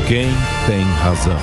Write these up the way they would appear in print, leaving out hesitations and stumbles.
Quem tem razão?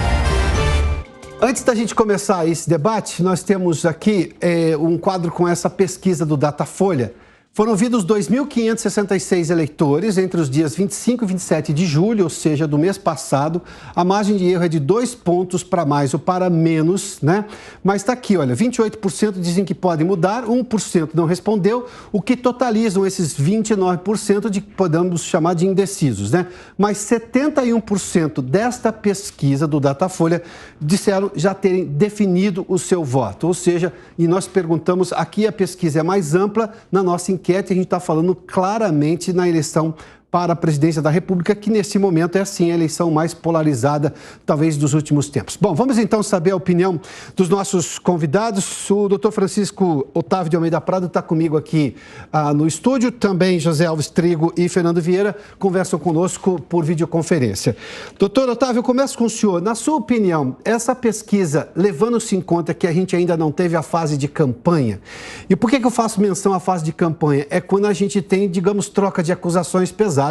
Antes da gente começar esse debate, nós temos aqui um quadro com essa pesquisa do Datafolha. Foram ouvidos 2.566 eleitores entre os dias 25 e 27 de julho, ou seja, do mês passado. A margem de erro é de 2 pontos para mais ou para menos, né? Mas está aqui, olha, 28% dizem que podem mudar, 1% não respondeu, o que totalizam esses 29% de que podemos chamar de indecisos, né? Mas 71% desta pesquisa do Datafolha disseram já terem definido o seu voto. Ou seja, e nós perguntamos, aqui a pesquisa é mais ampla, na nossa enquete a gente está falando claramente na eleição para a presidência da República, que nesse momento é sim a eleição mais polarizada, talvez, dos últimos tempos. Bom, vamos então saber a opinião dos nossos convidados. O doutor Francisco Otávio de Almeida Prado está comigo aqui no estúdio. Também José Alves Trigo e Fernando Vieira conversam conosco por videoconferência. Doutor Otávio, eu começo com o senhor. Na sua opinião, essa pesquisa, levando-se em conta que a gente ainda não teve a fase de campanha, e por que eu faço menção à fase de campanha? É quando a gente tem, digamos, troca de acusações pesadas.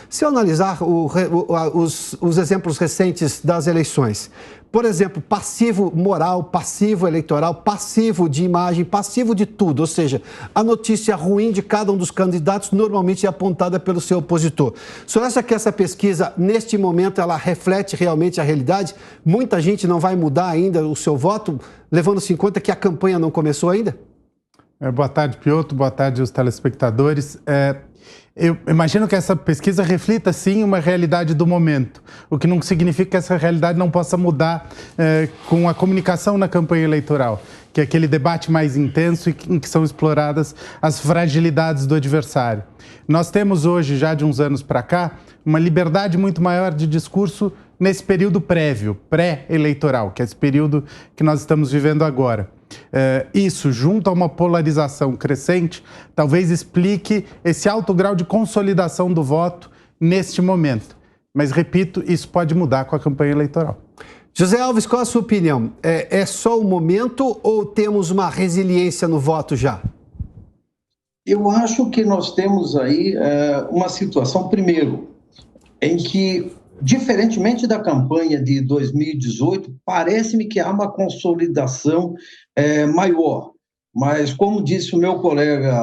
Se eu analisar os exemplos recentes das eleições, por exemplo, passivo moral, passivo eleitoral, passivo de imagem, passivo de tudo, ou seja, a notícia ruim de cada um dos candidatos normalmente é apontada pelo seu opositor. O senhor acha que essa pesquisa, neste momento, ela reflete realmente a realidade? Muita gente não vai mudar ainda o seu voto, levando-se em conta que a campanha não começou ainda? Boa tarde, Piotr. Boa tarde aos telespectadores. Eu imagino que essa pesquisa reflita, sim, uma realidade do momento, o que não significa que essa realidade não possa mudar com a comunicação na campanha eleitoral, que é aquele debate mais intenso em que são exploradas as fragilidades do adversário. Nós temos hoje, já de uns anos para cá, uma liberdade muito maior de discurso nesse período prévio, pré-eleitoral, que é esse período que nós estamos vivendo agora. Isso, junto a uma polarização crescente, talvez explique esse alto grau de consolidação do voto neste momento. Mas, repito, isso pode mudar com a campanha eleitoral. José Alves, qual a sua opinião? É só o momento ou temos uma resiliência no voto já? Eu acho que nós temos aí uma situação, primeiro, em que, diferentemente da campanha de 2018, parece-me que há uma consolidação maior. Mas, como disse o meu colega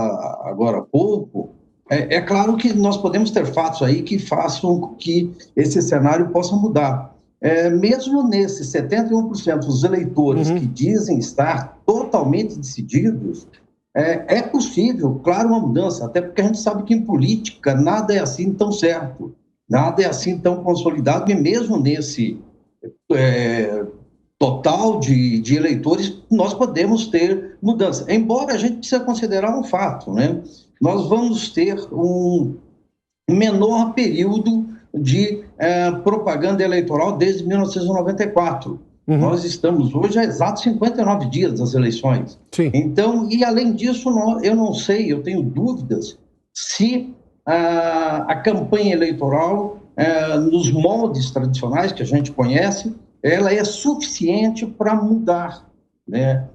agora há pouco, é claro que nós podemos ter fatos aí que façam com que esse cenário possa mudar. Mesmo nesses 71% dos eleitores que dizem estar totalmente decididos, é possível, claro, uma mudança, até porque a gente sabe que em política nada é assim tão certo. Nada é assim tão consolidado, e mesmo nesse total de eleitores, nós podemos ter mudança. Embora a gente precisa considerar um fato, né? Nós vamos ter um menor período de propaganda eleitoral desde 1994. Nós estamos hoje a exatos 59 dias das eleições. Sim. Então, e além disso, eu não sei, eu tenho dúvidas se a campanha eleitoral, nos moldes tradicionais que a gente conhece, ela é suficiente para mudar, né,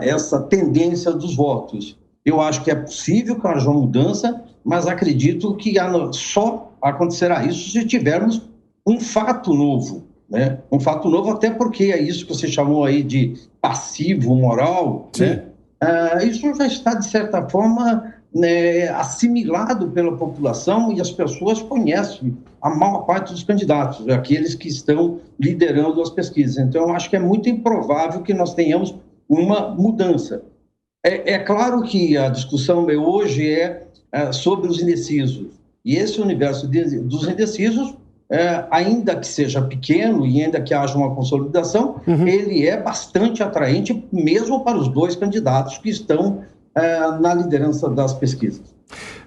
essa tendência dos votos. Eu acho que é possível que haja uma mudança, mas acredito que só acontecerá isso se tivermos um fato novo, né? Um fato novo, até porque é isso que você chamou aí de passivo moral, né? Isso já está, de certa forma, assimilado pela população, e as pessoas conhecem a maior parte dos candidatos, aqueles que estão liderando as pesquisas. Então, eu acho que é muito improvável que nós tenhamos uma mudança. É claro que a discussão hoje é sobre os indecisos, e esse universo dos indecisos, ainda que seja pequeno e ainda que haja uma consolidação, ele é bastante atraente mesmo para os dois candidatos que estão na liderança das pesquisas.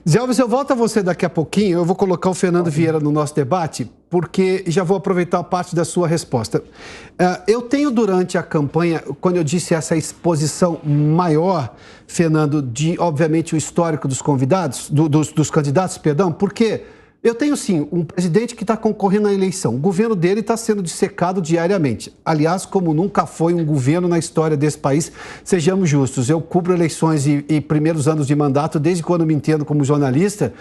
Zé Alves, eu volto a você daqui a pouquinho. Eu vou colocar o Fernando Vieira no nosso debate, porque já vou aproveitar parte da sua resposta. Eu tenho, durante a campanha, quando eu disse essa exposição maior, Fernando, de, obviamente, o histórico dos convidados, dos candidatos, perdão, porque eu tenho, sim, um presidente que está concorrendo à eleição. O governo dele está sendo dissecado diariamente. Aliás, como nunca foi um governo na história desse país, sejamos justos. Eu cubro eleições e primeiros anos de mandato desde quando me entendo como jornalista.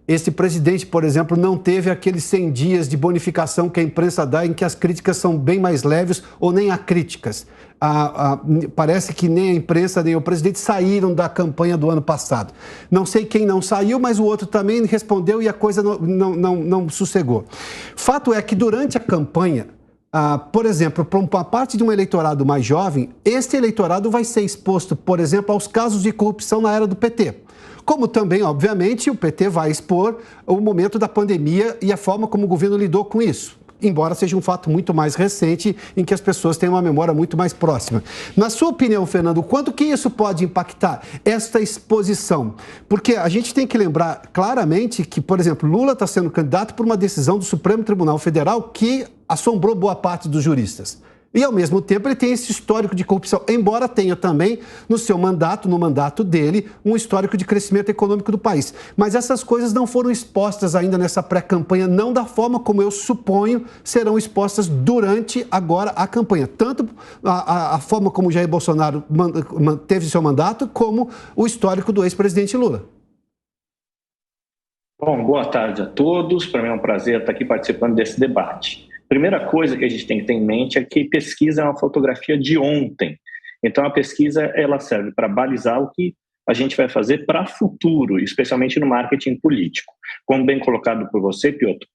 Esse presidente, por exemplo, não teve aqueles 100 dias de bonificação que a imprensa dá, em que as críticas são bem mais leves ou nem há críticas. Parece que nem a imprensa nem o presidente saíram da campanha do ano passado. Não sei quem não saiu, mas o outro também respondeu e a coisa não sossegou. Fato é que durante a campanha, por exemplo, para uma parte de um eleitorado mais jovem, este eleitorado vai ser exposto, por exemplo, aos casos de corrupção na era do PT. Como também, obviamente, o PT vai expor o momento da pandemia e a forma como o governo lidou com isso, embora seja um fato muito mais recente, em que as pessoas têm uma memória muito mais próxima. Na sua opinião, Fernando, quanto que isso pode impactar esta exposição? Porque a gente tem que lembrar claramente que, por exemplo, Lula está sendo candidato por uma decisão do Supremo Tribunal Federal que assombrou boa parte dos juristas. E, ao mesmo tempo, ele tem esse histórico de corrupção, embora tenha também, no seu mandato, no mandato dele, um histórico de crescimento econômico do país. Mas essas coisas não foram expostas ainda nessa pré-campanha, não da forma como eu suponho serão expostas durante agora a campanha. Tanto a forma como Jair Bolsonaro manteve seu mandato, como o histórico do ex-presidente Lula. Bom, boa tarde a todos. Para mim é um prazer estar aqui participando desse debate. Primeira coisa que a gente tem que ter em mente é que pesquisa é uma fotografia de ontem. Então, a pesquisa ela serve para balizar o que a gente vai fazer para o futuro, especialmente no marketing político. Como bem colocado por você, Piotr,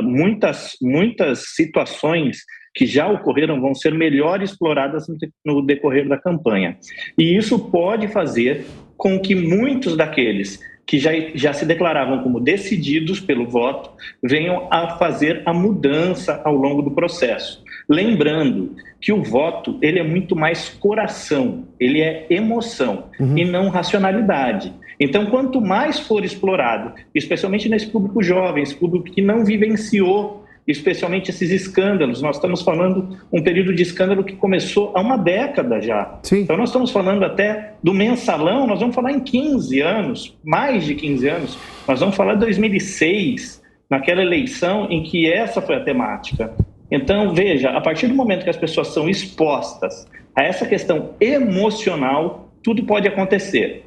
muitas situações que já ocorreram vão ser melhor exploradas no decorrer da campanha. E isso pode fazer com que muitos daqueles que já se declaravam como decididos pelo voto, venham a fazer a mudança ao longo do processo. Lembrando que o voto ele é muito mais coração, ele é emoção e não racionalidade. Então, quanto mais for explorado, especialmente nesse público jovem, esse público que não vivenciou especialmente esses escândalos. Nós estamos falando um período de escândalo que começou há uma década já. Sim. Então nós estamos falando até do mensalão, nós vamos falar em 15 anos, mais de 15 anos. Nós vamos falar de 2006, naquela eleição em que essa foi a temática. Então, veja, a partir do momento que as pessoas são expostas a essa questão emocional, tudo pode acontecer.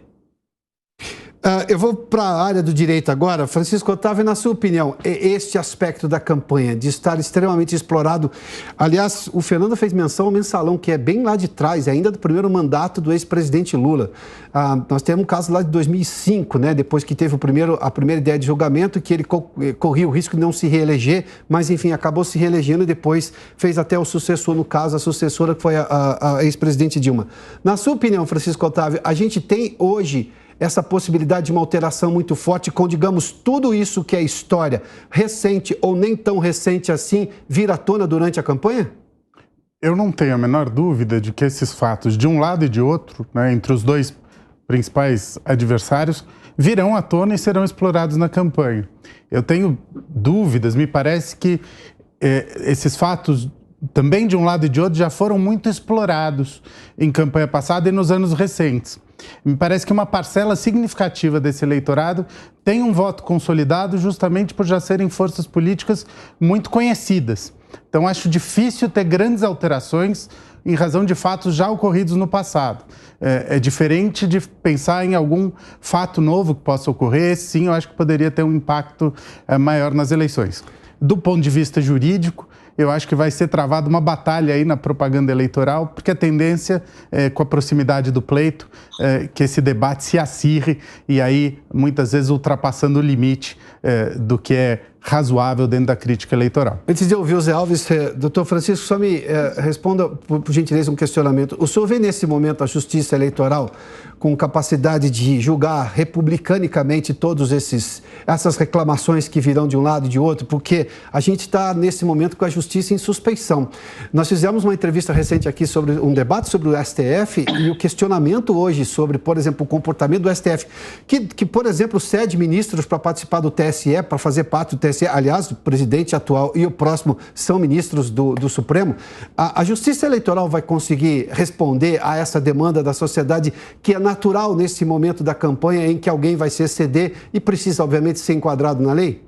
Eu vou para a área do direito agora. Francisco Otávio, na sua opinião, este aspecto da campanha, de estar extremamente explorado, aliás, o Fernando fez menção ao mensalão, que é bem lá de trás, ainda do primeiro mandato do ex-presidente Lula. Nós temos um caso lá de 2005, né, depois que teve a primeira ideia de julgamento, que ele corria o risco de não se reeleger, mas, enfim, acabou se reelegendo e depois fez até o sucessor, no caso, a sucessora, que foi a ex-presidente Dilma. Na sua opinião, Francisco Otávio, a gente tem hoje essa possibilidade de uma alteração muito forte com, digamos, tudo isso que é história, recente ou nem tão recente assim, vir à tona durante a campanha? Eu não tenho a menor dúvida de que esses fatos, de um lado e de outro, né, entre os dois principais adversários, virão à tona e serão explorados na campanha. Eu tenho dúvidas, me parece que esses fatos, também de um lado e de outro, já foram muito explorados em campanha passada e nos anos recentes. Me parece que uma parcela significativa desse eleitorado tem um voto consolidado justamente por já serem forças políticas muito conhecidas. Então, acho difícil ter grandes alterações em razão de fatos já ocorridos no passado. É diferente de pensar em algum fato novo que possa ocorrer. Sim, eu acho que poderia ter um impacto maior nas eleições. Do ponto de vista jurídico, eu acho que vai ser travada uma batalha aí na propaganda eleitoral, porque a tendência, com a proximidade do pleito, que esse debate se acirre e aí, muitas vezes, ultrapassando o limite do que é razoável dentro da crítica eleitoral. Antes de ouvir o Zé Alves, doutor Francisco, só me responda, por gentileza, um questionamento. O senhor vê nesse momento a justiça eleitoral com capacidade de julgar republicanicamente todas essas reclamações que virão de um lado e de outro? Porque a gente está, nesse momento, com a justiça em suspeição. Nós fizemos uma entrevista recente aqui sobre um debate sobre o STF e o questionamento hoje sobre, por exemplo, o comportamento do STF, que por exemplo, cede ministros para participar do TSE, para fazer parte do TSE. Aliás, o presidente atual e o próximo são ministros do Supremo. A justiça eleitoral vai conseguir responder a essa demanda da sociedade, que é natural nesse momento da campanha em que alguém vai se exceder e precisa, obviamente, ser enquadrado na lei?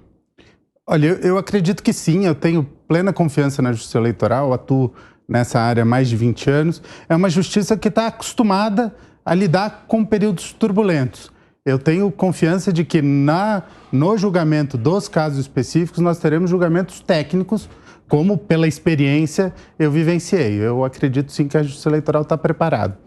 Olha, eu acredito que sim, eu tenho plena confiança na justiça eleitoral, atuo nessa área há mais de 20 anos. É uma justiça que está acostumada a lidar com períodos turbulentos. Eu tenho confiança de que no julgamento dos casos específicos nós teremos julgamentos técnicos, como pela experiência eu vivenciei. Eu acredito sim que a Justiça Eleitoral está preparada.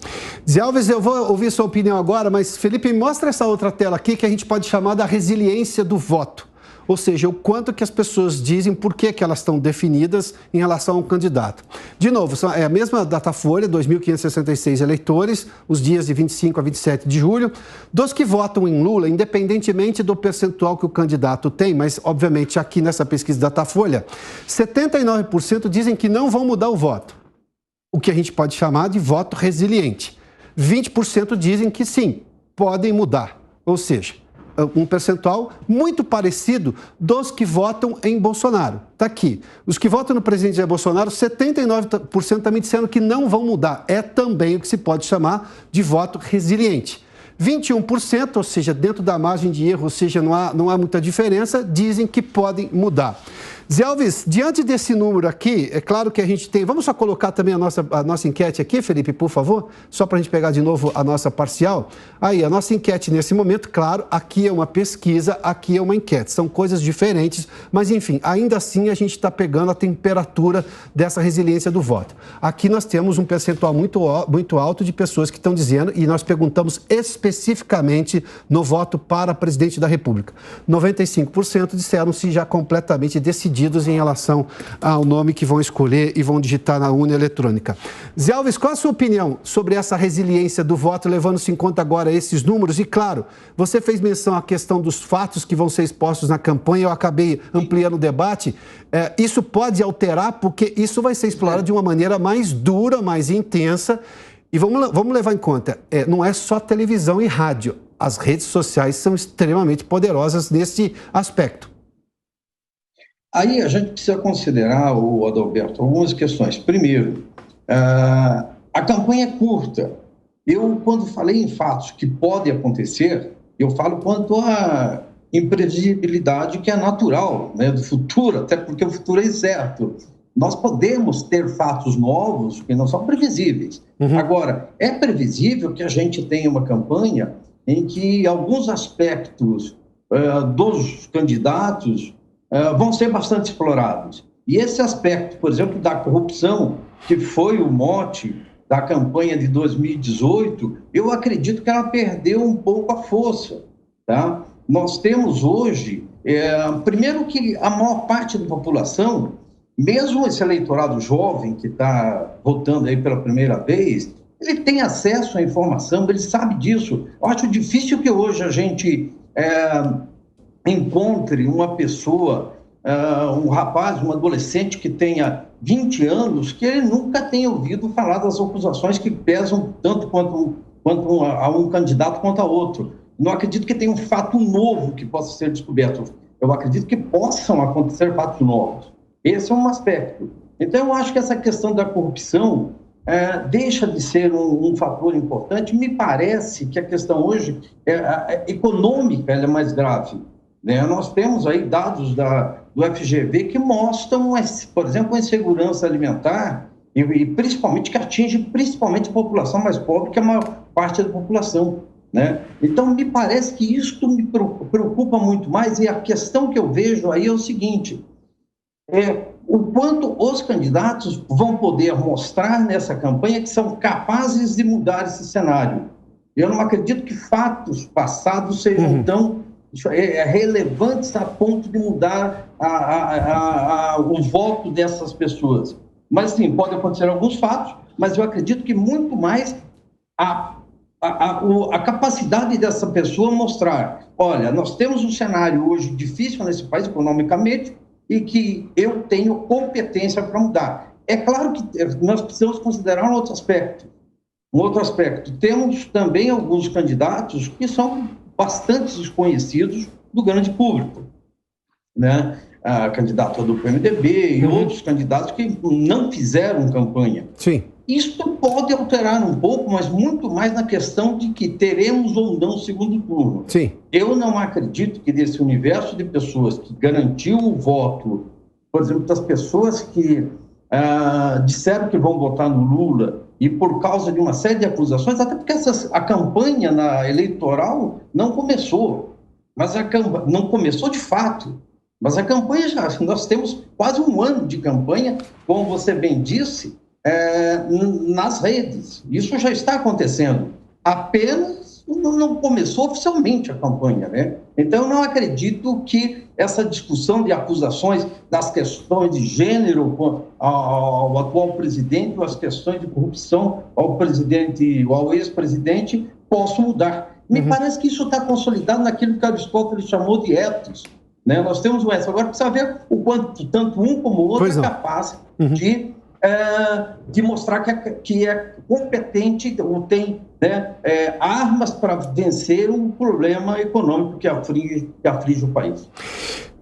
Zé Alves, eu vou ouvir sua opinião agora, mas Felipe, mostra essa outra tela aqui que a gente pode chamar da resiliência do voto. Ou seja, o quanto que as pessoas dizem, por que elas estão definidas em relação ao candidato. De novo, é a mesma Datafolha, 2.566 eleitores, os dias de 25 a 27 de julho, dos que votam em Lula, independentemente do percentual que o candidato tem, mas, obviamente, aqui nessa pesquisa Datafolha, 79% dizem que não vão mudar o voto, o que a gente pode chamar de voto resiliente. 20% dizem que sim, podem mudar, ou seja, um percentual muito parecido dos que votam em Bolsonaro. Está aqui. Os que votam no presidente Jair Bolsonaro, 79% também disseram que não vão mudar. É também o que se pode chamar de voto resiliente. 21%, ou seja, dentro da margem de erro, ou seja, não há muita diferença, dizem que podem mudar. Zé Alves, diante desse número aqui, é claro que a gente tem... Vamos só colocar também a nossa enquete aqui, Felipe, por favor? Só para a gente pegar de novo a nossa parcial. Aí, a nossa enquete nesse momento, claro, aqui é uma pesquisa, aqui é uma enquete. São coisas diferentes, mas enfim, ainda assim a gente está pegando a temperatura dessa resiliência do voto. Aqui nós temos um percentual muito alto de pessoas que estão dizendo, e nós perguntamos especificamente no voto para presidente da República. 95% disseram-se já completamente decididos em relação ao nome que vão escolher e vão digitar na urna eletrônica. Zé Alves, qual a sua opinião sobre essa resiliência do voto, levando-se em conta agora esses números? E, claro, você fez menção à questão dos fatos que vão ser expostos na campanha, eu acabei ampliando o debate. Isso pode alterar, porque isso vai ser explorado de uma maneira mais dura, mais intensa. E vamos levar em conta, não é só televisão e rádio. As redes sociais são extremamente poderosas nesse aspecto. Aí a gente precisa considerar, Adalberto, algumas questões. Primeiro, a campanha é curta. Eu, quando falei em fatos que podem acontecer, eu falo quanto à imprevisibilidade que é natural, né, do futuro, até porque o futuro é incerto. Nós podemos ter fatos novos que não são previsíveis. Uhum. Agora, é previsível que a gente tenha uma campanha em que alguns aspectos dos candidatos vão ser bastante explorados. E esse aspecto, por exemplo, da corrupção, que foi o mote da campanha de 2018, eu acredito que ela perdeu um pouco a força. Tá? Nós temos hoje, primeiro que a maior parte da população, mesmo esse eleitorado jovem que está votando aí pela primeira vez, ele tem acesso à informação, ele sabe disso. Eu acho difícil que hoje a gente encontre uma pessoa, um rapaz, um adolescente que tenha 20 anos, que ele nunca tenha ouvido falar das acusações que pesam tanto quanto a um candidato quanto a outro. Não acredito que tenha um fato novo que possa ser descoberto. Eu acredito que possam acontecer fatos novos. Esse é um aspecto. Então, eu acho que essa questão da corrupção deixa de ser um fator importante. Me parece que a questão hoje econômica ela é mais grave. Né? Nós temos aí dados do FGV que mostram, por exemplo, a insegurança alimentar e principalmente que atinge principalmente a população mais pobre, que é a maior parte da população. Né? Então, me parece que isso me preocupa muito mais, e a questão que eu vejo aí é o seguinte, o quanto os candidatos vão poder mostrar nessa campanha que são capazes de mudar esse cenário. Eu não acredito que fatos passados sejam tão relevantes a ponto de mudar o voto dessas pessoas. Mas, sim, podem acontecer alguns fatos, mas eu acredito que muito mais a capacidade dessa pessoa mostrar, olha, nós temos um cenário hoje difícil nesse país economicamente e que eu tenho competência para mudar. É claro que nós precisamos considerar um outro aspecto. Temos também alguns candidatos que são bastante desconhecidos do grande público, né? A candidata do PMDB e outros candidatos que não fizeram campanha. Sim. Isso pode alterar um pouco, mas muito mais na questão de que teremos ou não segundo turno. Sim. Eu não acredito que desse universo de pessoas que garantiu o voto, por exemplo, das pessoas que disseram que vão votar no Lula e por causa de uma série de acusações, até porque a campanha eleitoral não começou, mas não começou de fato, mas a campanha nós temos quase um ano de campanha, como você bem disse, nas redes. Isso já está acontecendo. Apenas não começou oficialmente a campanha, né? Então, eu não acredito que essa discussão de acusações das questões de gênero ao atual presidente, ou as questões de corrupção ao ex-presidente, possam mudar. Me parece que isso está consolidado naquilo que Aristóteles chamou de ethos, né? Nós temos o ethos. Agora, precisa ver o quanto tanto um como o outro é capaz de mostrar que é competente ou tem, né, armas para vencer um problema econômico que aflige o país.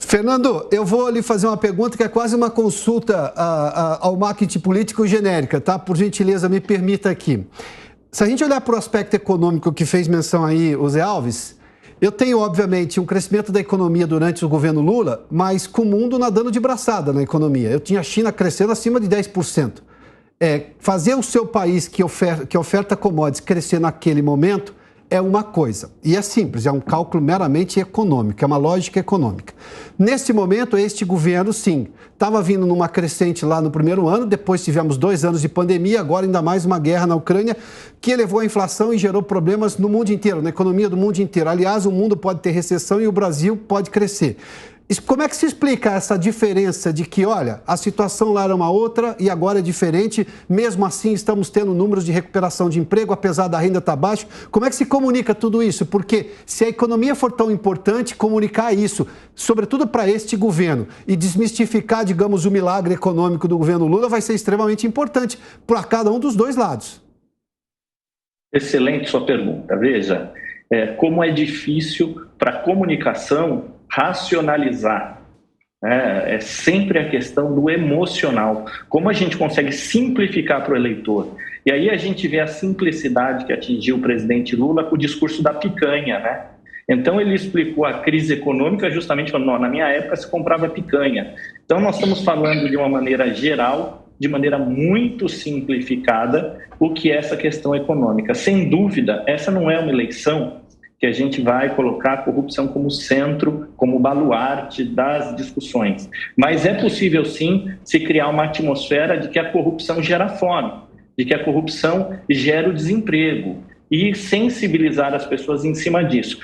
Fernando, eu vou lhe fazer uma pergunta que é quase uma consulta ao marketing político genérica, tá? Por gentileza, me permita aqui. Se a gente olhar para o aspecto econômico que fez menção aí o Zé Alves, eu tenho, obviamente, um crescimento da economia durante o governo Lula, mas com o mundo nadando de braçada na economia. Eu tinha a China crescendo acima de 10%. Fazer o seu país que oferta commodities crescer naquele momento é uma coisa. E é simples, é um cálculo meramente econômico, é uma lógica econômica. Nesse momento, este governo, sim, estava vindo numa crescente lá no primeiro ano, depois tivemos 2 anos de pandemia, agora ainda mais uma guerra na Ucrânia, que elevou a inflação e gerou problemas no mundo inteiro, na economia do mundo inteiro. Aliás, o mundo pode ter recessão e o Brasil pode crescer. Como é que se explica essa diferença de que, olha, a situação lá era uma outra e agora é diferente, mesmo assim estamos tendo números de recuperação de emprego, apesar da renda estar baixa? Como é que se comunica tudo isso? Porque se a economia for tão importante, comunicar isso, sobretudo para este governo, e desmistificar, digamos, o milagre econômico do governo Lula vai ser extremamente importante para cada um dos dois lados. Excelente sua pergunta. Veja, como é difícil para a comunicação racionalizar. É sempre a questão do emocional. Como a gente consegue simplificar para o eleitor? E aí a gente vê a simplicidade que atingiu o presidente Lula com o discurso da picanha, né? Então ele explicou a crise econômica justamente falando, na minha época se comprava picanha. Então nós estamos falando de uma maneira geral, de maneira muito simplificada, o que é essa questão econômica. Sem dúvida, essa não é uma eleição que a gente vai colocar a corrupção como centro, como baluarte das discussões. Mas é possível, sim, se criar uma atmosfera de que a corrupção gera fome, de que a corrupção gera o desemprego e sensibilizar as pessoas em cima disso.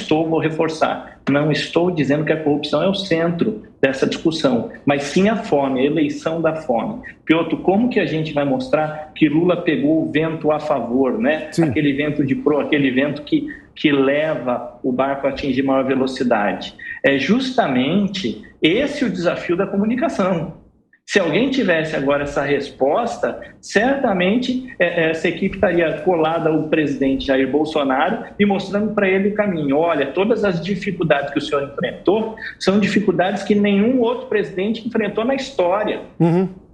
Vou reforçar, não estou dizendo que a corrupção é o centro dessa discussão, mas sim a fome, a eleição da fome. Piotr, como que a gente vai mostrar que Lula pegou o vento a favor, né? Aquele vento de proa, aquele vento que leva o barco a atingir maior velocidade? É justamente esse o desafio da comunicação. Se alguém tivesse agora essa resposta, certamente essa equipe estaria colada ao presidente Jair Bolsonaro e mostrando para ele o caminho. Olha, todas as dificuldades que o senhor enfrentou são dificuldades que nenhum outro presidente enfrentou na história.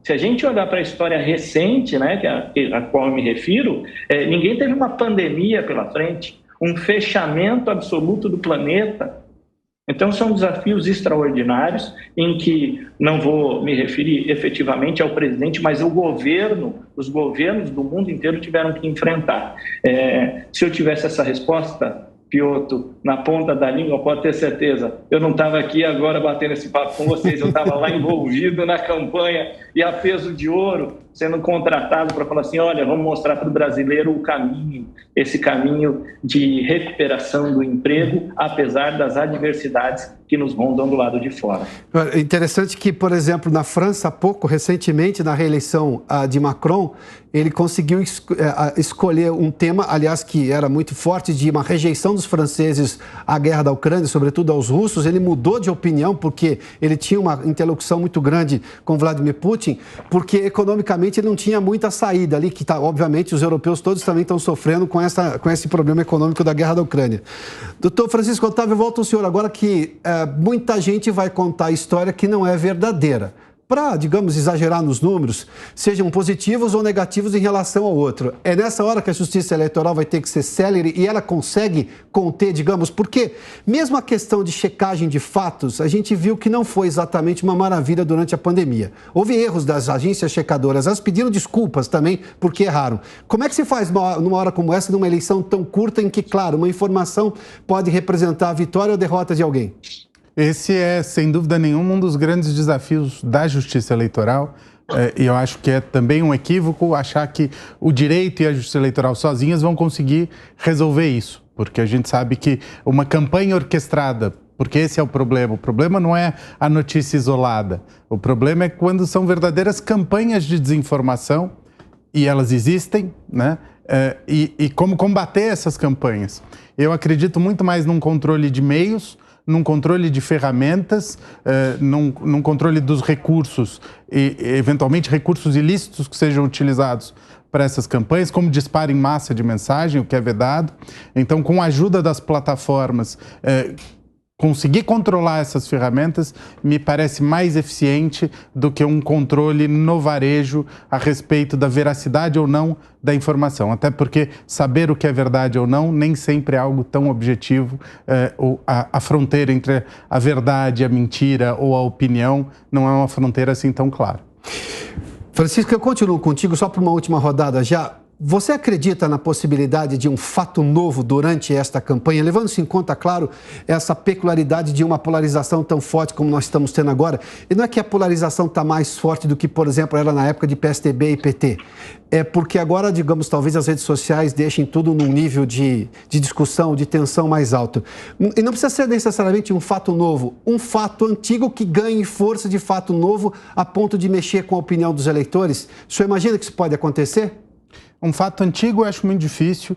Se a gente olhar para a história recente, né, a qual eu me refiro, ninguém teve uma pandemia pela frente, um fechamento absoluto do planeta. Então, são desafios extraordinários em que não vou me referir efetivamente ao presidente, mas os governos do mundo inteiro tiveram que enfrentar. Se eu tivesse essa resposta, Piotr, na ponta da língua, pode ter certeza, eu não estava aqui agora batendo esse papo com vocês, eu estava lá envolvido na campanha e a peso de ouro, sendo contratado para falar assim, olha, vamos mostrar para o brasileiro o caminho, esse caminho de recuperação do emprego, apesar das adversidades que nos rondam do lado de fora. É interessante que, por exemplo, na França, recentemente, na reeleição de Macron, ele conseguiu escolher um tema, aliás, que era muito forte, de uma rejeição dos franceses à guerra da Ucrânia, sobretudo aos russos. Ele mudou de opinião porque ele tinha uma interlocução muito grande com Vladimir Putin, porque economicamente ele não tinha muita saída ali, que obviamente os europeus todos também estão sofrendo com esse problema econômico da guerra da Ucrânia. Doutor Francisco Otávio, eu volto ao senhor agora que muita gente vai contar a história que não é verdadeira. para, digamos, exagerar nos números, sejam positivos ou negativos em relação ao outro. É nessa hora que a Justiça Eleitoral vai ter que ser célere e ela consegue conter, digamos, porque mesmo a questão de checagem de fatos, a gente viu que não foi exatamente uma maravilha durante a pandemia. Houve erros das agências checadoras, elas pediram desculpas também porque erraram. Como é que se faz numa hora como essa, numa eleição tão curta em que, claro, uma informação pode representar a vitória ou derrota de alguém? Esse é, sem dúvida nenhuma, um dos grandes desafios da Justiça Eleitoral. E eu acho que é também um equívoco achar que o direito e a Justiça Eleitoral sozinhas vão conseguir resolver isso. Porque a gente sabe que uma campanha orquestrada, porque esse é o problema não é a notícia isolada. O problema é quando são verdadeiras campanhas de desinformação, e elas existem, né? E como combater essas campanhas. Eu acredito muito mais num controle de meios, num controle de ferramentas, num controle dos recursos e, eventualmente, recursos ilícitos que sejam utilizados para essas campanhas, como disparo em massa de mensagem, o que é vedado. Então, com a ajuda das plataformas, conseguir controlar essas ferramentas me parece mais eficiente do que um controle no varejo a respeito da veracidade ou não da informação. Até porque saber o que é verdade ou não nem sempre é algo tão objetivo. A fronteira entre a verdade, a mentira ou a opinião não é uma fronteira assim tão clara. Francisco, eu continuo contigo só para uma última rodada já. Você acredita na possibilidade de um fato novo durante esta campanha, levando-se em conta, claro, essa peculiaridade de uma polarização tão forte como nós estamos tendo agora? E não é que a polarização está mais forte do que, por exemplo, era na época de PSDB e PT. É porque agora, digamos, talvez as redes sociais deixem tudo num nível de discussão, de tensão mais alto. E não precisa ser necessariamente um fato novo, um fato antigo que ganhe força de fato novo a ponto de mexer com a opinião dos eleitores. O senhor imagina que isso pode acontecer? Um fato antigo eu acho muito difícil,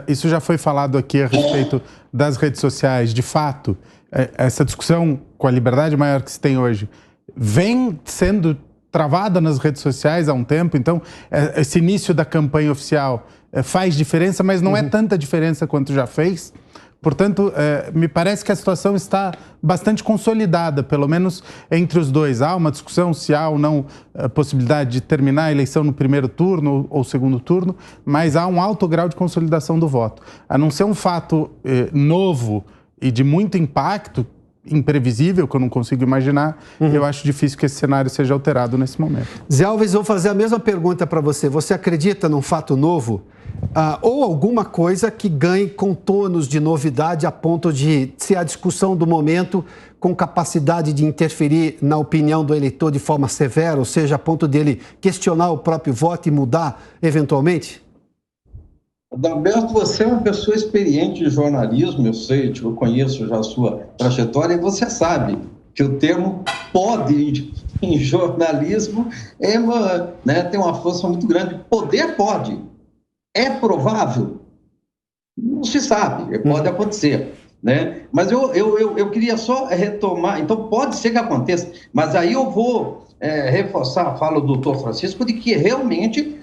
isso já foi falado aqui a respeito das redes sociais. De fato, essa discussão com a liberdade maior que se tem hoje vem sendo travada nas redes sociais há um tempo, então esse início da campanha oficial faz diferença, mas não é tanta diferença quanto já fez. Portanto, me parece que a situação está bastante consolidada, pelo menos entre os dois. Há uma discussão se há ou não a possibilidade de terminar a eleição no primeiro turno ou segundo turno, mas há um alto grau de consolidação do voto. A não ser um fato novo e de muito impacto, imprevisível, que eu não consigo imaginar, eu acho difícil que esse cenário seja alterado nesse momento. Zé Alves, vou fazer a mesma pergunta para você. Você acredita num fato novo ou alguma coisa que ganhe contornos de novidade a ponto de ser a discussão do momento com capacidade de interferir na opinião do eleitor de forma severa, ou seja, a ponto dele questionar o próprio voto e mudar eventualmente? Adalberto, você é uma pessoa experiente de jornalismo, eu sei, eu conheço já a sua trajetória, e você sabe que o termo pode em jornalismo tem uma força muito grande. Poder pode. É provável? Não se sabe, pode acontecer. Né? Mas eu queria só retomar, então pode ser que aconteça, mas aí eu vou reforçar a fala do doutor Francisco de que realmente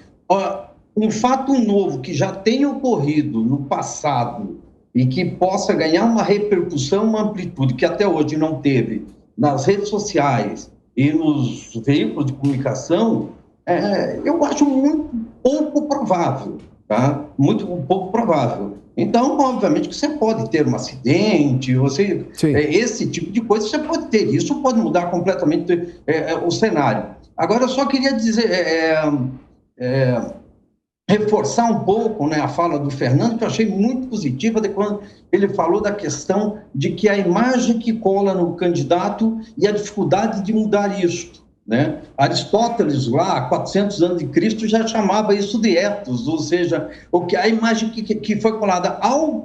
um fato novo que já tenha ocorrido no passado e que possa ganhar uma repercussão, uma amplitude que até hoje não teve nas redes sociais e nos veículos de comunicação, eu acho muito pouco provável, tá? Muito pouco provável. Então, obviamente que você pode ter um acidente, esse tipo de coisa você pode ter. Isso pode mudar completamente o cenário. Agora, eu só queria dizer... reforçar um pouco, né, a fala do Fernando, que eu achei muito positiva, de quando ele falou da questão de que a imagem que cola no candidato e a dificuldade de mudar isso. Né? Aristóteles, lá, há 400 anos de Cristo, já chamava isso de ethos, ou seja, a imagem que foi colada ao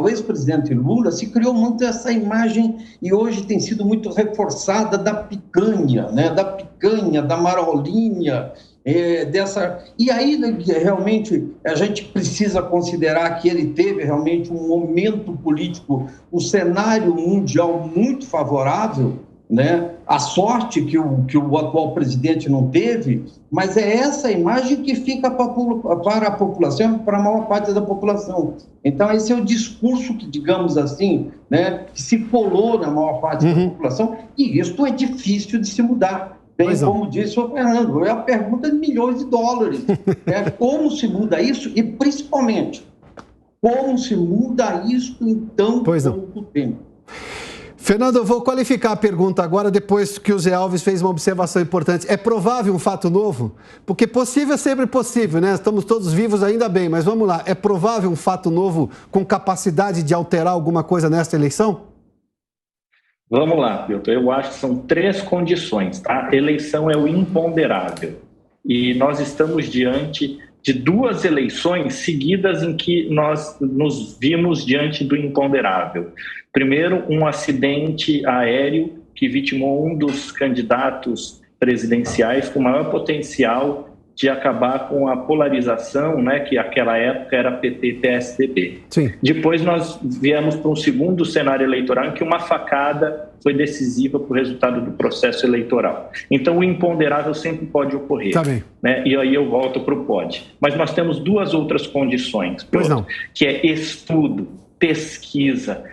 ex-presidente Lula, se criou muito essa imagem e hoje tem sido muito reforçada da picanha, né? Da marolinha, e aí realmente a gente precisa considerar que ele teve realmente um momento político, um cenário mundial muito favorável, né? A sorte que o atual presidente não teve, mas é essa imagem que fica para a população, para a maior parte da população. Então, esse é o discurso que, digamos assim, né, que se colou na maior parte da população, e isso é difícil de se mudar. Bem, como disse o Fernando, é a pergunta de milhões de dólares. Como se muda isso? E, principalmente, como se muda isso em tão pouco tempo? Fernando, eu vou qualificar a pergunta agora, depois que o Zé Alves fez uma observação importante. É provável um fato novo? Porque possível é sempre possível, né? Estamos todos vivos, ainda bem, mas vamos lá. É provável um fato novo com capacidade de alterar alguma coisa nesta eleição? Vamos lá, Pilton. Eu acho que são 3 condições, tá? Eleição é o imponderável. E nós estamos diante de 2 eleições seguidas em que nós nos vimos diante do imponderável. Primeiro, um acidente aéreo que vitimou um dos candidatos presidenciais com maior potencial de acabar com a polarização, né, que naquela época era PT e PSDB. Sim. Depois nós viemos para um segundo cenário eleitoral em que uma facada foi decisiva para o resultado do processo eleitoral. Então o imponderável sempre pode ocorrer. Tá bem. Né? E aí eu volto para o pode. Mas nós temos 2 outras condições, pois não, que é estudo, pesquisa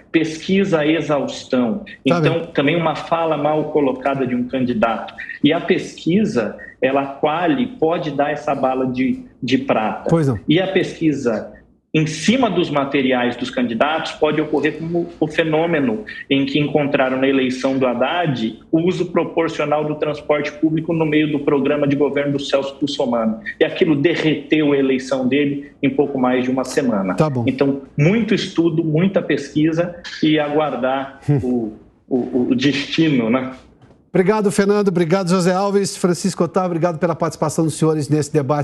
a exaustão. Então, também uma fala mal colocada de um candidato. E a pesquisa, ela pode dar essa bala de prata. Pois não. E a pesquisa em cima dos materiais dos candidatos pode ocorrer como o fenômeno em que encontraram na eleição do Haddad o uso proporcional do transporte público no meio do programa de governo do Celso Russomano. E aquilo derreteu a eleição dele em pouco mais de uma semana. Tá bom. Então, muito estudo, muita pesquisa e aguardar o destino, né? Obrigado, Fernando. Obrigado, José Alves. Francisco Otávio, obrigado pela participação dos senhores nesse debate.